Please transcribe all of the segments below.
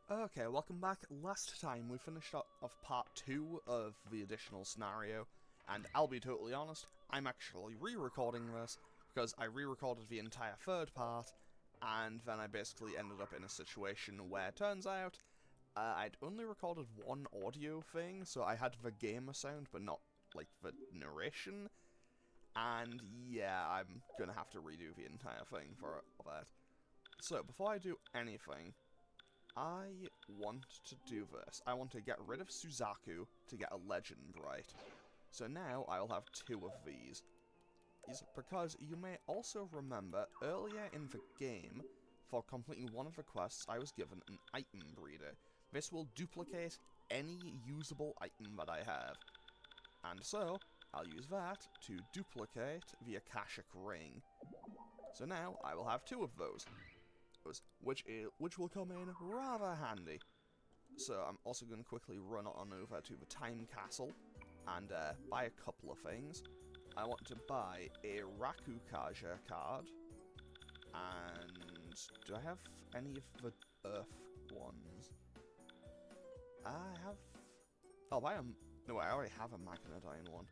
Okay, welcome back. Last time we finished off part 2 of the additional scenario, and I'll be totally honest, I'm actually re-recording this, because I re-recorded the entire third part, and then I basically ended up in a situation where it turns out I'd only recorded one audio thing, so I had the gamer sound, but not, like, the narration, and yeah, I'm gonna have to redo the entire thing for that. So, before I do anything, I want to do this. I want to get rid of Suzaku to get a legend right. So now I will have 2 of these. Because you may also remember, earlier in the game, for completing one of the quests, I was given an item breeder. This will duplicate any usable item that I have. And so, I'll use that to duplicate the Akashic Ring. So now, I will have 2 of those. Which will come in rather handy. So I'm also going to quickly run on over to the Time Castle and buy a couple of things. I want to buy a Rakukaja card, and do I have any of the Earth ones? I have... Oh, I am... No, I already have a Magnadine one.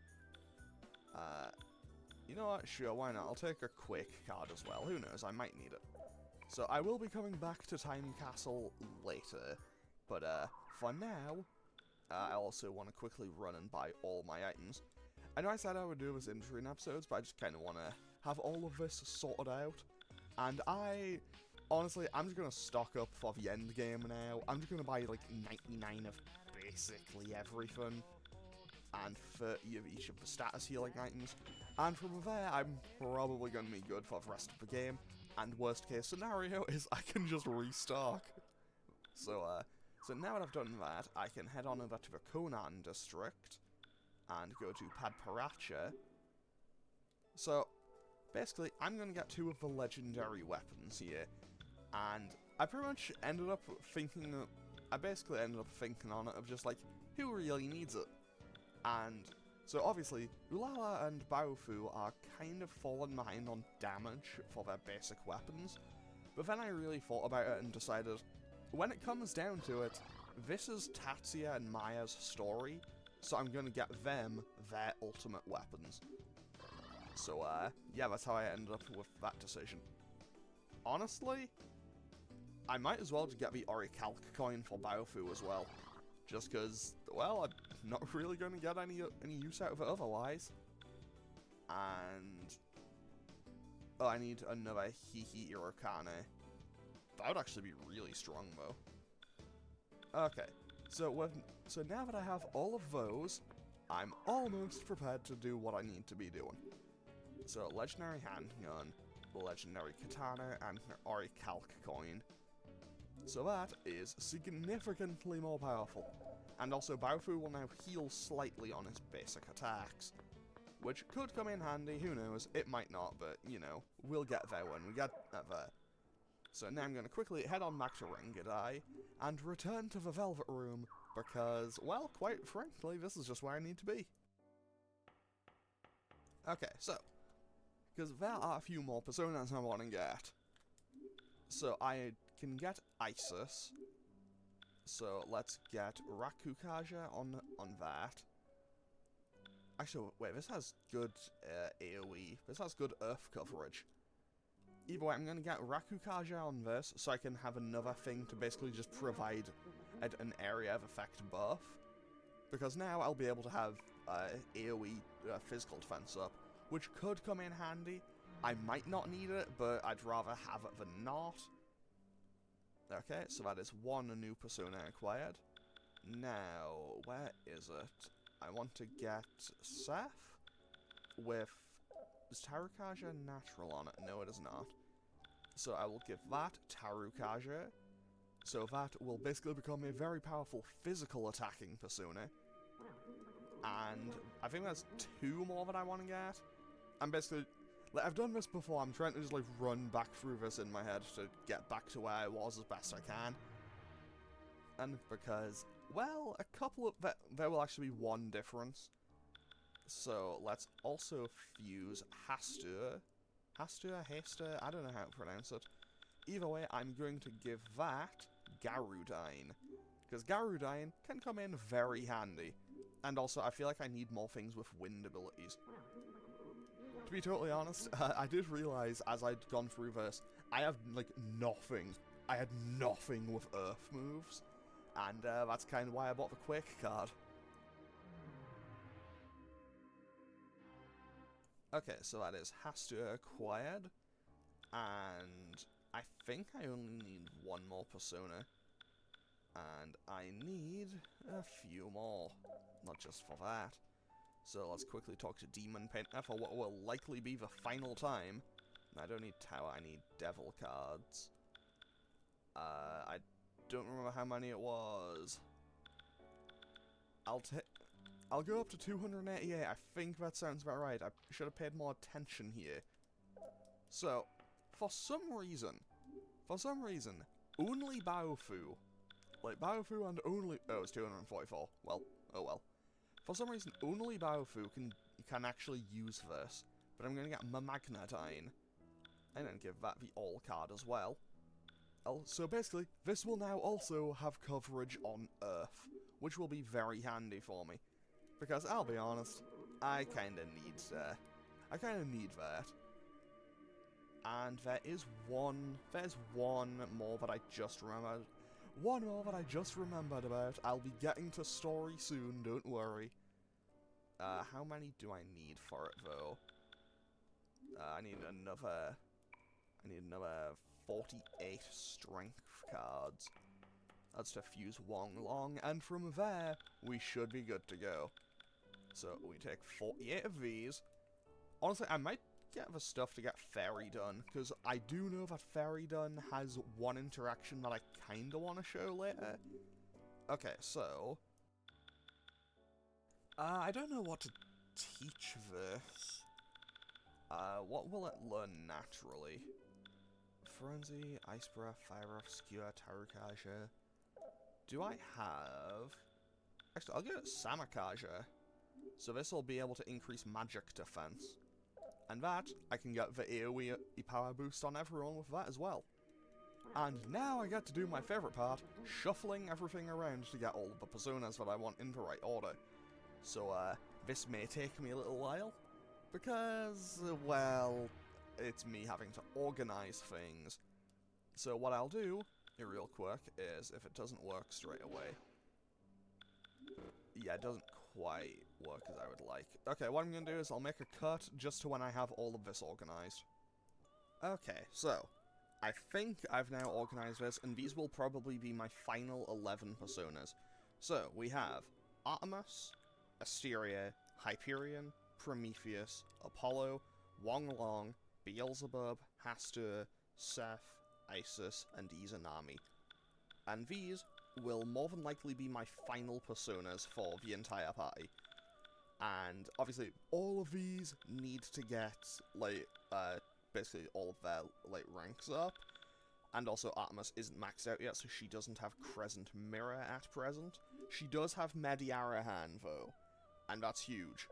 You know what? Sure, why not? I'll take a Quick card as well. Who knows? I might need it. So I will be coming back to Time Castle later, but for now, I also want to quickly run and buy all my items. I know I said I would do this in between episodes, but I just kind of want to have all of this sorted out. And honestly, I'm just going to stock up for the end game now. I'm just going to buy like 99 of basically everything, and 30 of each of the status healing items. And from there, I'm probably going to be good for the rest of the game. And worst case scenario is I can just restock. So now that I've done that, I can head on over to the Conan district and go to Padparacha. So basically, I'm going to get 2 of the legendary weapons here. And I pretty much ended up thinking, I basically ended up thinking on it of just like, who really needs it? And so obviously, Ulala and Baofu are kind of falling behind on damage for their basic weapons, but then I really thought about it and decided, when it comes down to it, this is Tatsuya and Maya's story, so I'm gonna get them their ultimate weapons. So yeah, that's how I ended up with that decision. Honestly, I might as well just get the Orichalc coin for Baofu as well. Just because, well, I'm not really going to get any use out of it otherwise. And... oh, I need another Hihi Irokane. That would actually be really strong, though. Okay, so now that I have all of those, I'm almost prepared to do what I need to be doing. So, Legendary Handgun, Legendary Katana, and Orichalc coin. So that is significantly more powerful. And also Baofu will now heal slightly on his basic attacks. Which could come in handy, who knows, it might not, but, you know, we'll get there when we get there. So now I'm going to quickly head on back to Rengadai, and return to the Velvet Room, because, well, quite frankly, this is just where I need to be. Okay, so, because there are a few more personas I want to get. So I can get Isis. So let's get Rakukaja on that. Actually, wait, this has good AoE. This has good Earth coverage. Either way, I'm going to get Rakukaja on this, so I can have another thing to basically just provide an area of effect buff. Because now I'll be able to have AoE physical defense up, which could come in handy. I might not need it, but I'd rather have it than not. Okay, so that is 1 new persona acquired. Now, where is it? I want to get Seth with... is Tarukaja natural on it? No, it is not. So I will give that Tarukaja. So that will basically become a very powerful physical attacking persona. And I think there's 2 more that I want to get. I'm basically... like, I've done this before, I'm trying to just, like, run back through this in my head to get back to where I was as best I can. And because, well, a couple of... there will actually be 1 difference. So, let's also fuse Hastur. Hastur? I don't know how to pronounce it. Either way, I'm going to give that Garudine. Because Garudine can come in very handy. And also, I feel like I need more things with wind abilities. To be totally honest, I did realise as I'd gone through this, I have, like, nothing. I had nothing with Earth moves. And that's kind of why I bought the Quake card. Okay, so that is Hastur acquired. And I think I only need one more persona. And I need a few more. Not just for that. So let's quickly talk to Demon Painter for what will likely be the final time. I don't need Tower, I need Devil cards. I don't remember how many it was. I'll go up to 288, I think that sounds about right. I should have paid more attention here. So, for some reason, only Baofu, like Baofu and only, oh, it's 244, well, oh well. For some reason, only Baofu can actually use this, but I'm going to get Magnadine, and then give that the All card as well. So basically, this will now also have coverage on Earth, which will be very handy for me. Because, I'll be honest, I kinda need that. And there's one more that I just remembered. One more that I just remembered about. I'll be getting to story soon, don't worry. How many do I need for it, though? I need another 48 strength cards. That's to fuse Wong Long, and from there, we should be good to go. So, we take 48 of these. Honestly, I might get the stuff to get Fairy Done, because I do know that Fairy Done has one interaction that I kinda want to show later. Okay, so... I don't know what to teach this. What will it learn naturally? Frenzy, Ice Breath, Fire Breath, Skewer, Tarukaja. Do I have... Actually, I'll get Samakaja. So this will be able to increase magic defense. And that, I can get the AoE power boost on everyone with that as well. And now I get to do my favourite part, shuffling everything around to get all of the personas that I want in the right order. So, this may take me a little while, because, well, it's me having to organise things. So what I'll do, real quick, is if it doesn't work straight away... Yeah, it doesn't quite work as I would like. Okay, what I'm going to do is I'll make a cut just to when I have all of this organised. Okay, so, I think I've now organised this, and these will probably be my final 11 personas. So, we have Artemis, Asteria, Hyperion, Prometheus, Apollo, Wong Long, Beelzebub, Hastur, Seth, Isis, and Izanami. And these will more than likely be my final personas for the entire party. And obviously, all of these need to get, like, basically all of their, like, ranks up. And also, Artemis isn't maxed out yet, so she doesn't have Crescent Mirror at present. She does have Mediarahan, though, and that's huge.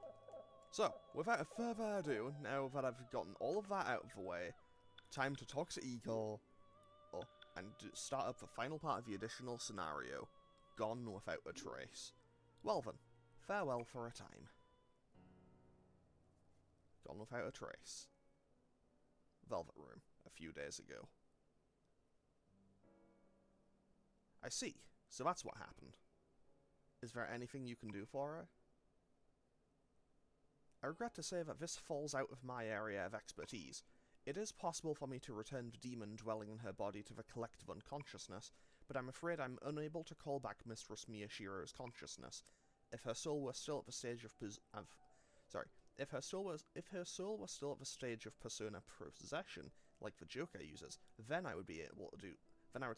So, without further ado, now that I've gotten all of that out of the way, time to talk to Igor, and start up the final part of the additional scenario, Gone Without a Trace. Well then, farewell for a time. Gone Without a Trace. Velvet Room, a few days ago. I see, so that's what happened. Is there anything you can do for her? I regret to say that this falls out of my area of expertise. It is possible for me to return the demon dwelling in her body to the collective unconsciousness, but I'm afraid I'm unable to call back Mistress Miyashiro's consciousness. If her soul were still at the stage of if her soul was still at the stage of persona possession, like the Joker uses, then I would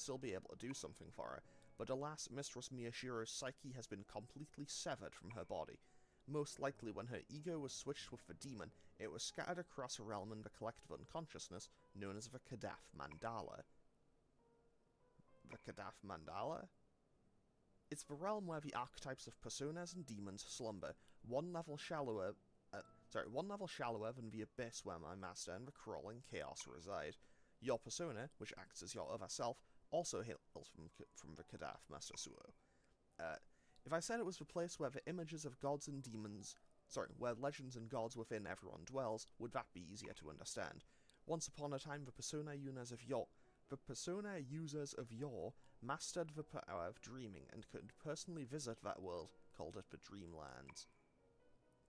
still be able to do something for her. But alas, Mistress Miyashiro's psyche has been completely severed from her body. Most likely, when her ego was switched with the demon, it was scattered across a realm in the collective unconsciousness known as the Kadath Mandala. The Kadath Mandala? It's the realm where the archetypes of personas and demons slumber, one level shallower than the abyss where my master and the crawling chaos reside. Your persona, which acts as your other self, also hails from the Kadath Master Suo. If I said it was the place where the images of gods and demons, where legends and gods within everyone dwells, would that be easier to understand? Once upon a time, the persona users of yore mastered the power of dreaming and could personally visit that world, called it the Dreamlands.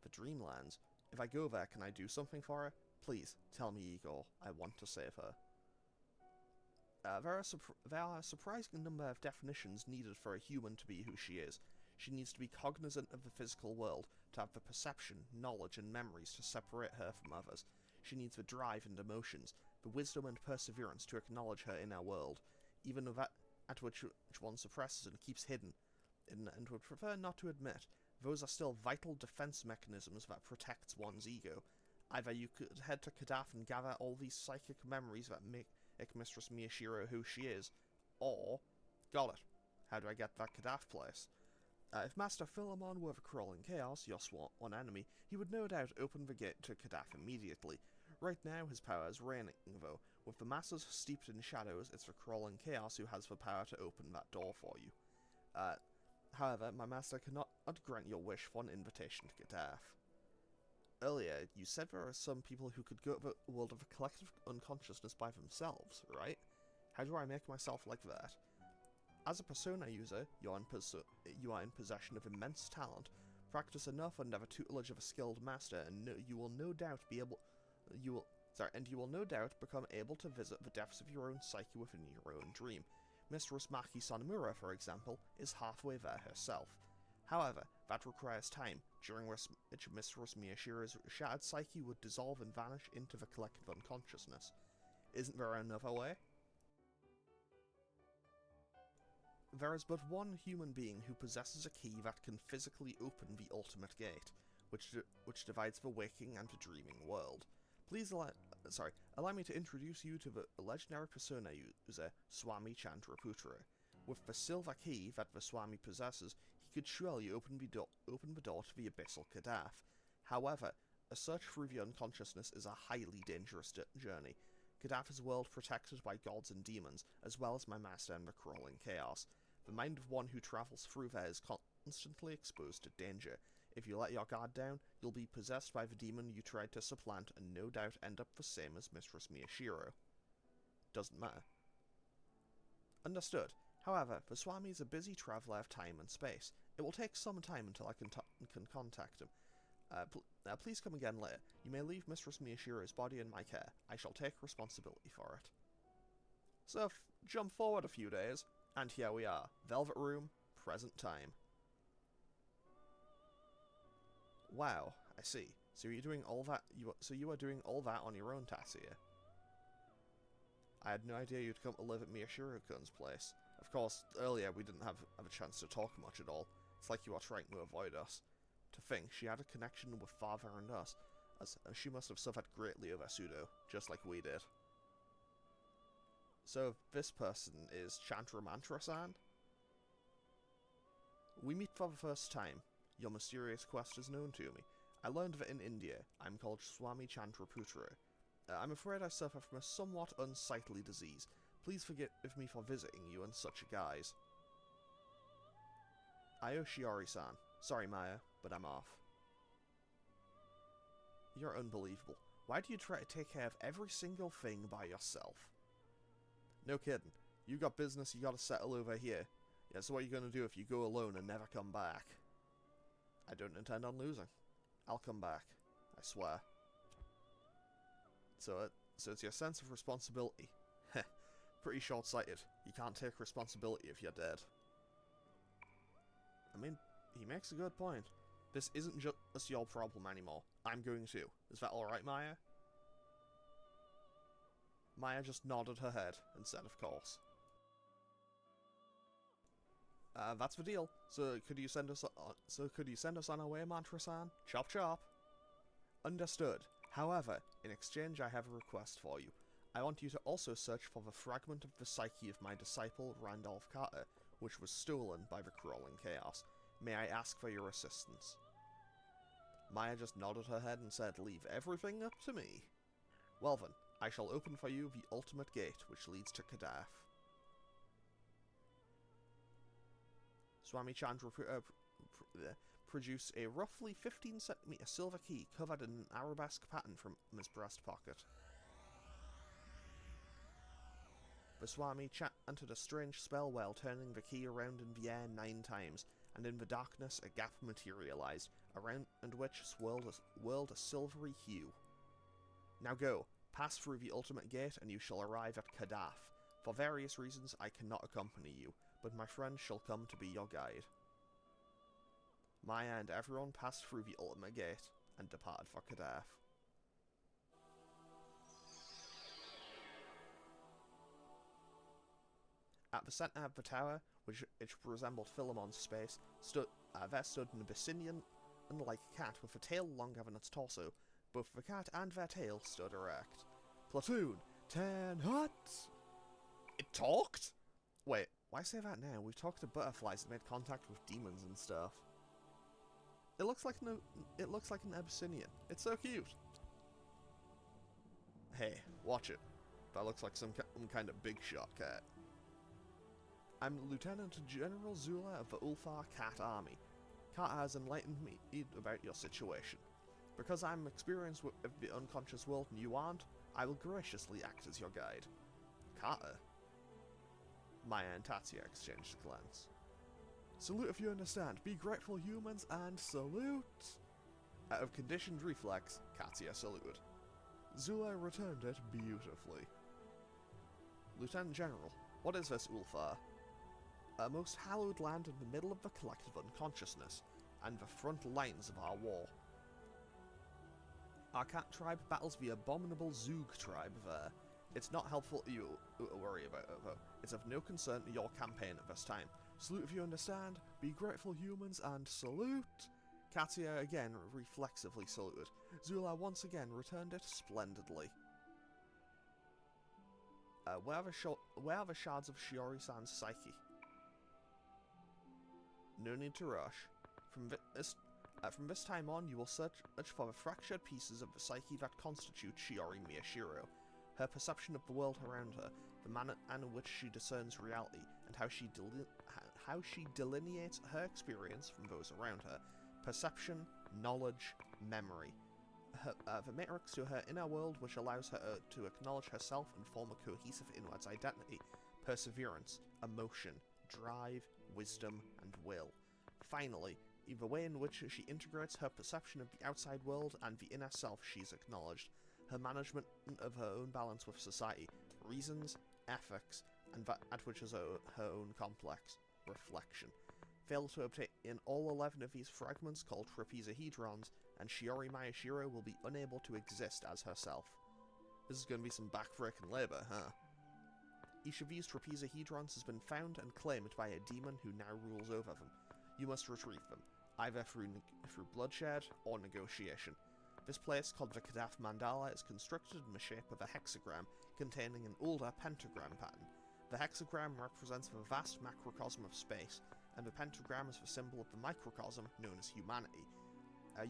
The Dreamlands? If I go there, can I do something for her? Please, tell me, Igor. I want to save her. There are a surprising number of definitions needed for a human to be who she is. She needs to be cognizant of the physical world, to have the perception, knowledge, and memories to separate her from others. She needs the drive and emotions, the wisdom and perseverance to acknowledge her inner world, even that at which one suppresses and keeps hidden, and would prefer not to admit. Those are still vital defense mechanisms that protects one's ego. Either you could head to Kadath and gather all these psychic memories that make Mistress Miyashiro who she is, or... Got it. How do I get that Kadath place? If Master Philemon were the crawling chaos, your sworn enemy, he would no doubt open the gate to Kadath immediately. Right now, his power is reigning, though. With the masses steeped in shadows, it's the crawling chaos who has the power to open that door for you. However, my master cannot grant your wish for an invitation to Kadath. Earlier, you said there are some people who could go to the world of a collective unconsciousness by themselves, right? How do I make myself like that? As a persona user, you are in possession of immense talent. Practice enough under the tutelage of a skilled master, and you will no doubt become able to visit the depths of your own psyche within your own dream. Mistress Maki Sanomura, for example, is halfway there herself. However, that requires time, during which Mistress Miyashiro's shattered psyche would dissolve and vanish into the collective unconsciousness. Isn't there another way? There is but one human being who possesses a key that can physically open the ultimate gate, which divides the waking and the dreaming world. Please allow me to introduce you to the legendary persona user, Swami Chandraputra. With the silver key that the Swami possesses, he could surely open the door to the abyssal Kadath. However, a search through the unconsciousness is a highly dangerous journey. Kadath is a world protected by gods and demons, as well as my master and the crawling chaos. The mind of one who travels through there is constantly exposed to danger. If you let your guard down, you'll be possessed by the demon you tried to supplant and no doubt end up the same as Mistress Miyashiro. Doesn't matter. Understood. However, the Swami is a busy traveller of time and space. It will take some time until I can contact him. Please come again later. You may leave Mistress Miyashiro's body in my care. I shall take responsibility for it. So, jump forward a few days, and here we are. Velvet Room, present time. Wow, I see. So you're doing all that. You are doing all that on your own, Tassia. I had no idea you'd come to live at Miyashiro-kun's place. Of course, earlier we didn't have a chance to talk much at all. It's like you are trying to avoid us. To think, she had a connection with father and us, as she must have suffered greatly over Pseudo, just like we did. So this person is Chandramantra-san? We meet for the first time. Your mysterious quest is known to me. I learned that in India, I'm called Swami Chandraputra. I'm afraid I suffer from a somewhat unsightly disease. Please forgive me for visiting you in such a guise. Ayoshiori-san. Sorry, Maya, but I'm off. You're unbelievable. Why do you try to take care of every single thing by yourself? No kidding. You got business you gotta settle over here. Yeah, so what are you gonna do if you go alone and never come back? I don't intend on losing. I'll come back. I swear. So it's your sense of responsibility. Heh. Pretty short-sighted. You can't take responsibility if you're dead. I mean, he makes a good point. This isn't just your problem anymore. I'm going too. Is that alright, Maya? Maya just nodded her head and said, of course. That's the deal. So could you send us on our way, Mantra-san? Chop chop. Understood. However, in exchange I have a request for you. I want you to also search for the fragment of the psyche of my disciple, Randolph Carter, which was stolen by the crawling chaos. May I ask for your assistance? Maya just nodded her head and said, leave everything up to me. Well then, I shall open for you the ultimate gate, which leads to Kadath. Swami Chand produced a roughly 15cm silver key covered in an arabesque pattern from his breast pocket. The Swami chanted a strange spell while turning the key around in the air 9 times, and in the darkness a gap materialized, around which swirled a silvery hue. Now go, pass through the ultimate gate and you shall arrive at Kadath. For various reasons I cannot accompany you, but my friend shall come to be your guide. Maya and everyone passed through the ultimate gate and departed for Kadath. At the centre of the tower, which resembled Philemon's space, there stood an Abyssinian-like cat with a tail longer than its torso. Both the cat and their tail stood erect. Platoon, 10 hut! It talked? Wait, why say that now? We've talked to butterflies that made contact with demons and stuff. It looks like an Abyssinian. It's so cute. Hey, watch it. That looks like some kind of big shot cat. I'm Lieutenant General Zula of the Ulfar Cat Army. Kat has enlightened me about your situation. Because I'm experienced with the unconscious world and you aren't, I will graciously act as your guide. Kata? Maya and Tatsia exchanged a glance. Salute if you understand. Be grateful, humans, and salute! Out of conditioned reflex, Katya saluted. Zula returned it beautifully. Lieutenant General, what is this Ulfar? A most hallowed land in the middle of the collective unconsciousness, and the front lines of our war. Our cat tribe battles the abominable Zug tribe there. It's not helpful you worry about it, though. It's of no concern to your campaign at this time. Salute if you understand. Be grateful, humans, and salute! Katya again reflexively saluted. Zula once again returned it splendidly. Where are the shards of Shiori-san's psyche? No need to rush. From this time on, you will search for the fractured pieces of the psyche that constitute Shiori Miyashiro. Her perception of the world around her, the manner in which she discerns reality, and how she delineates her experience from those around her. Perception, knowledge, memory. The matrix to her inner world which allows her to acknowledge herself and form a cohesive inwards identity. Perseverance, emotion, drive, wisdom, and will. Finally, the way in which she integrates her perception of the outside world and the inner self she's acknowledged. Her management of her own balance with society, reasons, ethics, and that which is her own complex, reflection. Fail to obtain all 11 of these fragments called trapezohedrons, and Shiori Miyashiro will be unable to exist as herself. This is going to be some backbreaking labour, huh? Each of these trapezohedrons has been found and claimed by a demon who now rules over them. You must retrieve them, either through bloodshed or negotiation. This place, called the Kadath Mandala, is constructed in the shape of a hexagram containing an older pentagram pattern. The hexagram represents the vast macrocosm of space, and the pentagram is the symbol of the microcosm known as humanity.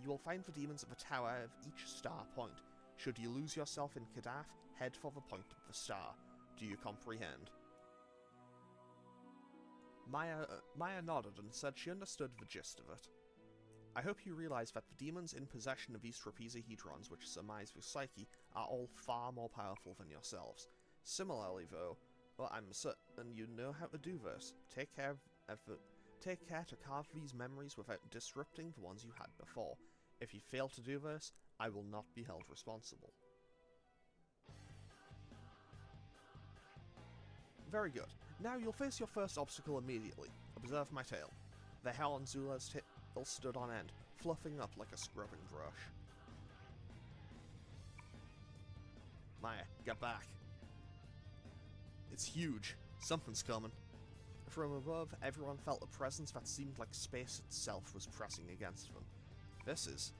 You will find the demons at the tower of each star point. Should you lose yourself in Kadath, head for the point of the star. Do you comprehend? Maya nodded and said she understood the gist of it. I hope you realize that the demons in possession of these trapezohedrons which surmise the psyche are all far more powerful than yourselves. Similarly, though, I'm certain you know how to do this. Take care to carve these memories without disrupting the ones you had before. If you fail to do this, I will not be held responsible. Very good. Now you'll face your first obstacle immediately. Observe my tail. The hair on Zula's tail stood on end, fluffing up like a scrubbing brush. Maya, get back. It's huge. Something's coming. From above, everyone felt a presence that seemed like space itself was pressing against them. This is...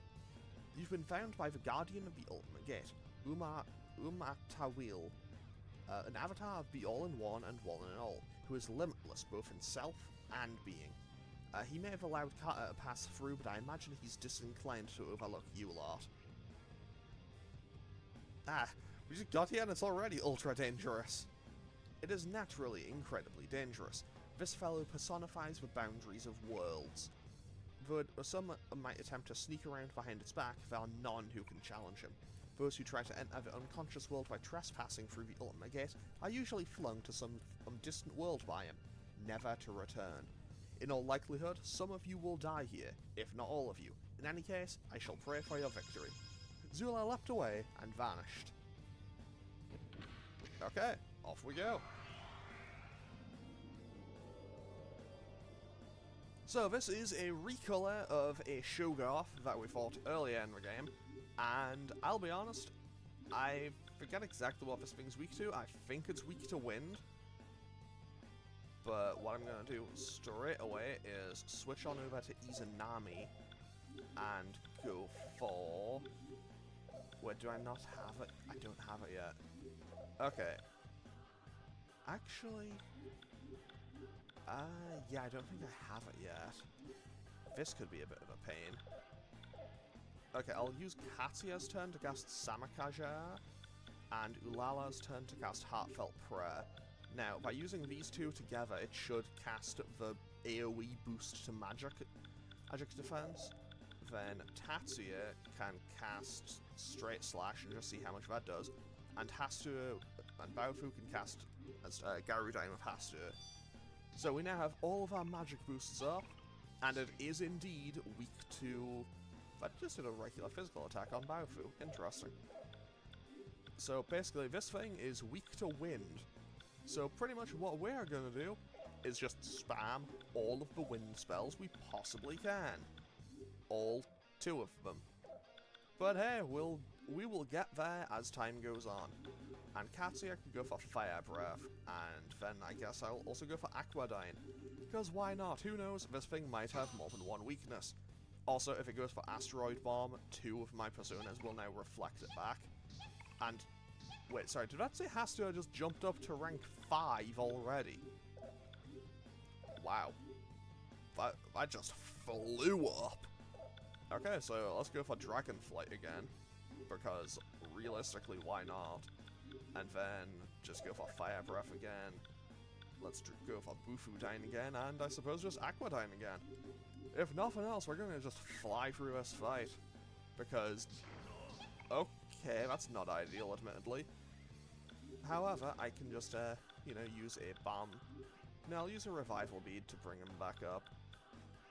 You've been found by the Guardian of the Ultimate Gate, Umatawil, an avatar of the All-in-One and One-in-All, who is limitless both in self and being. He may have allowed Kata to pass through, but I imagine he's disinclined to overlook you lot. We just got here and it's already ultra dangerous. It is naturally incredibly dangerous. This fellow personifies the boundaries of worlds. Though some might attempt to sneak around behind its back, there are none who can challenge him. Those who try to enter the unconscious world by trespassing through the ultimate gate are usually flung to some distant world by him, never to return. In all likelihood, some of you will die here, if not all of you. In any case, I shall pray for your victory. Zula leapt away and vanished. Okay, off we go. So this is a recolor of a Shogoth that we fought earlier in the game, and I'll be honest, I forget exactly what this thing's weak to. I think it's weak to wind, but what I'm going to do straight away is switch on over to Izanami and go for... Wait, do I not have it? I don't have it yet. Okay. Actually... yeah, I don't think I have it yet. This could be a bit of a pain. Okay, I'll use Katya's turn to cast Samakaja, and Ulala's turn to cast Heartfelt Prayer. Now, by using these two together, it should cast the AoE boost to magic defense. Then Tatsuya can cast Straight Slash and just see how much that does. And Hastu and Baofu can cast Garudine with Hastu. So we now have all of our magic boosts up, and it is indeed weak to... I just did a regular physical attack on Baofu. Interesting. So basically this thing is weak to wind. So pretty much what we're going to do is just spam all of the wind spells we possibly can. All 2 of them. But hey, we will get there as time goes on. And Katsuya can go for Fire Breath, and then I guess I'll also go for Aquadyne. Because why not? Who knows? This thing might have more than one weakness. Also, if it goes for Asteroid Bomb, 2 of my personas will now reflect it back. And... wait, sorry, did that say Hastua just jumped up to rank 5 already? Wow. That just flew up. Okay, so let's go for Dragonflight again. Because, realistically, why not? And then just go for Fire Breath again. Let's go for Bufudyne again, and I suppose just Aquadyne again. If nothing else, we're gonna just fly through this fight. Because... okay, that's not ideal, admittedly. However, I can just, you know, use a bomb. No, I'll use a revival bead to bring him back up.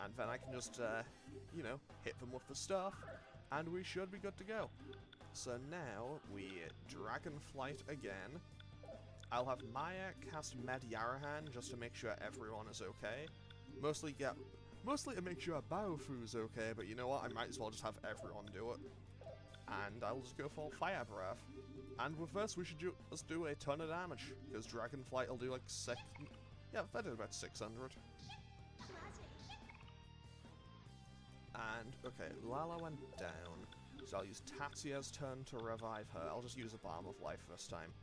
And then I can just, you know, hit them with the stuff, and we should be good to go. So now, we Dragonflight again. I'll have Maya cast Medyarahan just to make sure everyone is okay. Mostly to make sure Baofu's okay, but you know what, I might as well just have everyone do it. And I'll just go for Fire Breath. And with this, we should just do a ton of damage, because Dragonflight will do like 6... yeah, that did about 600. And, okay, Lala went down, so I'll use Tatsuya's turn to revive her. I'll just use a Balm of Life this time.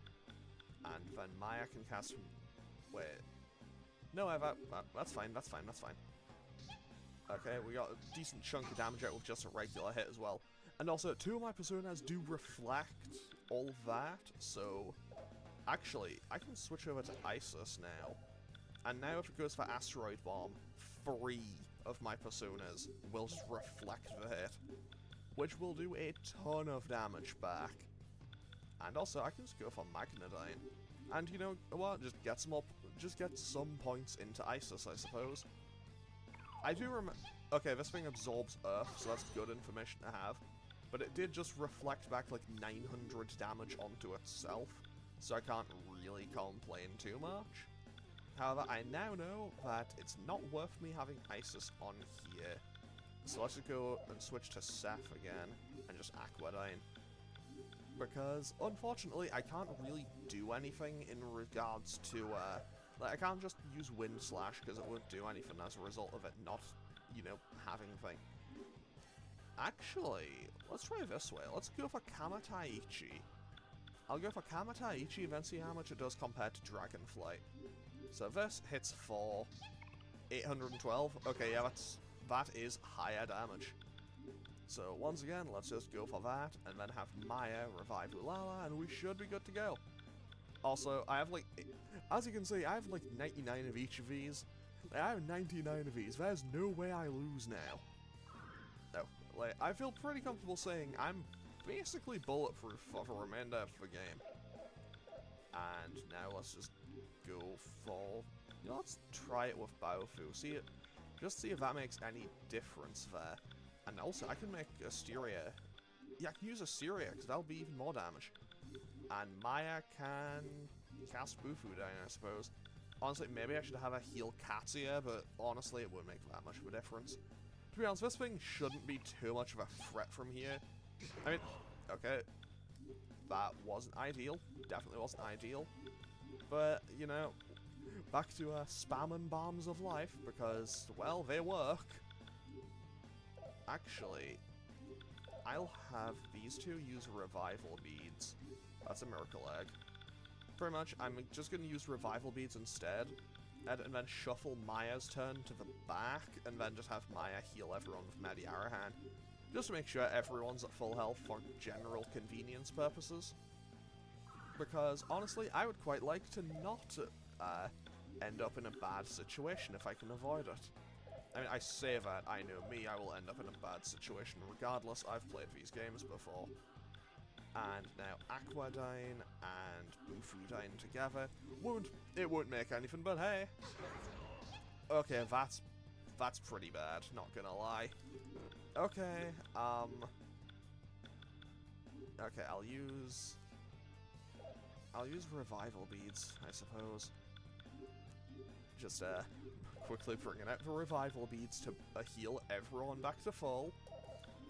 And then Maya can cast... wait. No, that's fine, that's fine, that's fine. Okay, we got a decent chunk of damage out with just a regular hit as well. And also, 2 of my personas do reflect all that, so... actually, I can switch over to Isis now. And now if it goes for Asteroid Bomb, 3 of my personas will just reflect the hit. Which will do a ton of damage back. And also, I can just go for Magnadyne. And you know what, just get some points into Isis, I suppose. I do remember... okay, this thing absorbs Earth, so that's good information to have. But it did just reflect back like 900 damage onto itself, so I can't really complain too much. However, I now know that it's not worth me having Isis on here. So let's just go and switch to Seth again, and just Aquadyne. Because, unfortunately, I can't really do anything in regards to, like, I can't just use Wind Slash, because it won't do anything as a result of it not, you know, having thing. Actually, let's try this way. Let's go for Kamataichi. I'll go for Kamataichi, then see how much it does compared to Dragonflight. So this hits for 812. Okay, yeah, that is higher damage. So once again, let's just go for that, and then have Maya revive Ulala, and we should be good to go. Also, I have like, as you can see, I have like 99 of each of these. Like, I have 99 of these. There's no way I lose now. No, like, I feel pretty comfortable saying I'm basically bulletproof for the remainder of the game. And now let's just go for, you know, let's try it with Biofu. See it, just see if that makes any difference there. And also, I can make Asteria. Yeah, I can use Asteria, because that'll be even more damage. And Maya can cast Bufu down, I suppose. Honestly, maybe I should have a heal Katia, but honestly, it wouldn't make that much of a difference. To be honest, this thing shouldn't be too much of a threat from here. I mean, okay, that wasn't ideal. Definitely wasn't ideal. But, you know, back to spamming bombs of life, because, well, they work. Actually, I'll have these two use Revival Beads. That's a Miracle Egg. Pretty much, I'm just going to use Revival Beads instead, and then shuffle Maya's turn to the back, and then just have Maya heal everyone with Mediarahan. Just to make sure everyone's at full health for general convenience purposes. Because, honestly, I would quite like to not end up in a bad situation if I can avoid it. I mean, I say that, I know me, I will end up in a bad situation regardless. I've played these games before. And now Aquadyne and Bufudyne together it won't make anything, but hey. Okay, that's pretty bad, not gonna lie. Okay, okay, I'll use Revival Beads, I suppose. Just quickly bringing out the Revival Beads to heal everyone back to full.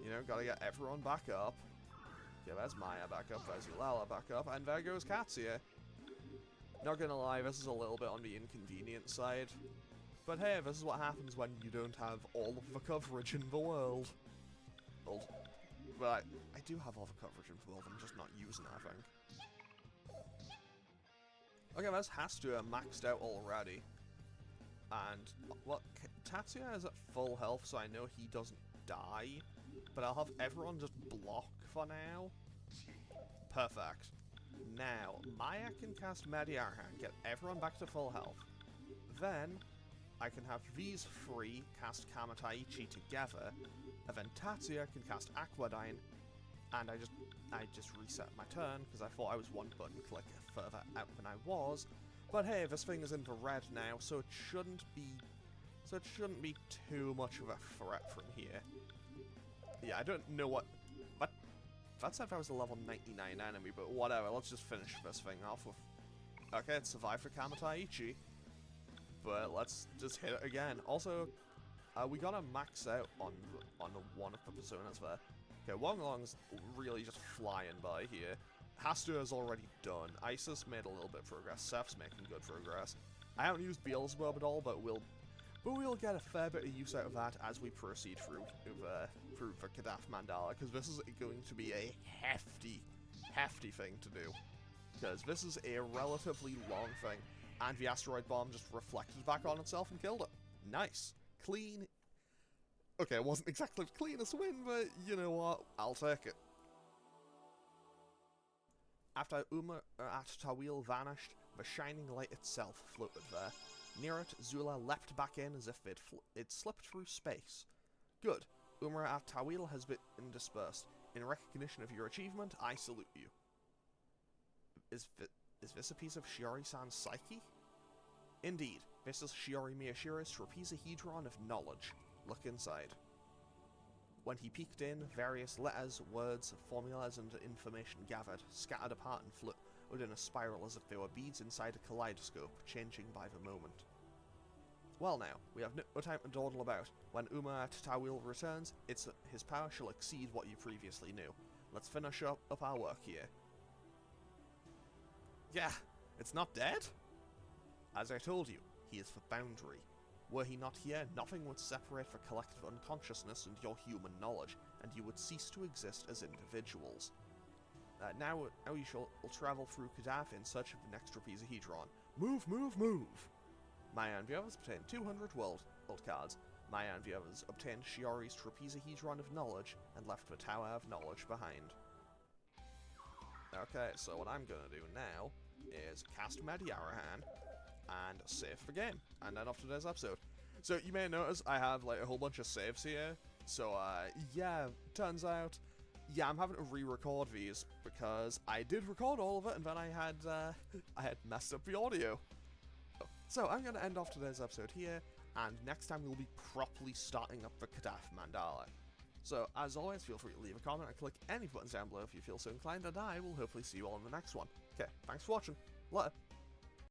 You know, gotta get everyone back up. Yeah, there's Maya back up, there's Ulala back up, and there goes Katia. Not gonna lie, this is a little bit on the inconvenient side. But hey, this is what happens when you don't have all of the coverage in the world. Well, but I do have all the coverage in the world, I'm just not using it, I think. Okay, this has to have maxed out already. And, well, Tatsuya is at full health, so I know he doesn't die. But I'll have everyone just block for now. Perfect. Now, Maya can cast Mediarahan, get everyone back to full health. Then, I can have these three cast Kamataichi together, and then Tatsuya can cast Aquadyne, and I just reset my turn, because I thought I was one button click further out than I was. But hey, this thing is in the red now, so it shouldn't be too much of a threat from here. Yeah, I don't know what that said if I was a level 99 enemy, but whatever, let's just finish this thing off with... Okay, it survived for Kamataichi, but let's just hit it again. Also, we gotta max out on one of the personas there. Okay, Wonglong's really just flying by here. Hastu is already done. Isis made a little bit of progress. Seth's making good progress. I haven't used Beelzebub at all, but we'll get a fair bit of use out of that as we proceed through the Kadath Mandala, because this is going to be a hefty thing to do. Because this is a relatively long thing, and the asteroid bomb just reflected back on itself and killed it. Nice. Clean. Okay, it wasn't exactly the cleanest win, but you know what? I'll take it. After at Tawil vanished, the shining light itself floated there. Near it, Zula leapt back in as if it slipped through space. Good. Umra at Tawil has been dispersed. In recognition of your achievement, I salute you. Is this a piece of Shiori-san's psyche? Indeed, this is Shiori Miyashiro's trapezohedron of knowledge. Look inside. When he peeked in, various letters, words, formulas, and information gathered, scattered apart and floated in a spiral as if they were beads inside a kaleidoscope, changing by the moment. Well now, we have no time to dawdle about. When Umar Tawil returns, his power shall exceed what you previously knew. Let's finish up our work here. Yeah, it's not dead? As I told you, he is the boundary. Were he not here, nothing would separate the collective unconsciousness and your human knowledge, and you would cease to exist as individuals. Now you shall travel through Kadath in search of the next trapezohedron. Move, move, move! Maya and the others obtained 200 world cards. Maya and the others obtained Shiori's trapezohedron of knowledge and left the Tower of Knowledge behind. Okay, so what I'm gonna do now is cast Mediarahan and save the game, and end off today's episode. So you may notice I have like a whole bunch of saves here. So yeah, turns out, yeah, I'm having to re-record these because I did record all of it, and then I had messed up the audio. So I'm going to end off today's episode here, and next time we'll be properly starting up the Kadath Mandala. So, as always, feel free to leave a comment and click any buttons down below if you feel so inclined, and I will hopefully see you all in the next one. Okay, thanks for watching. Later.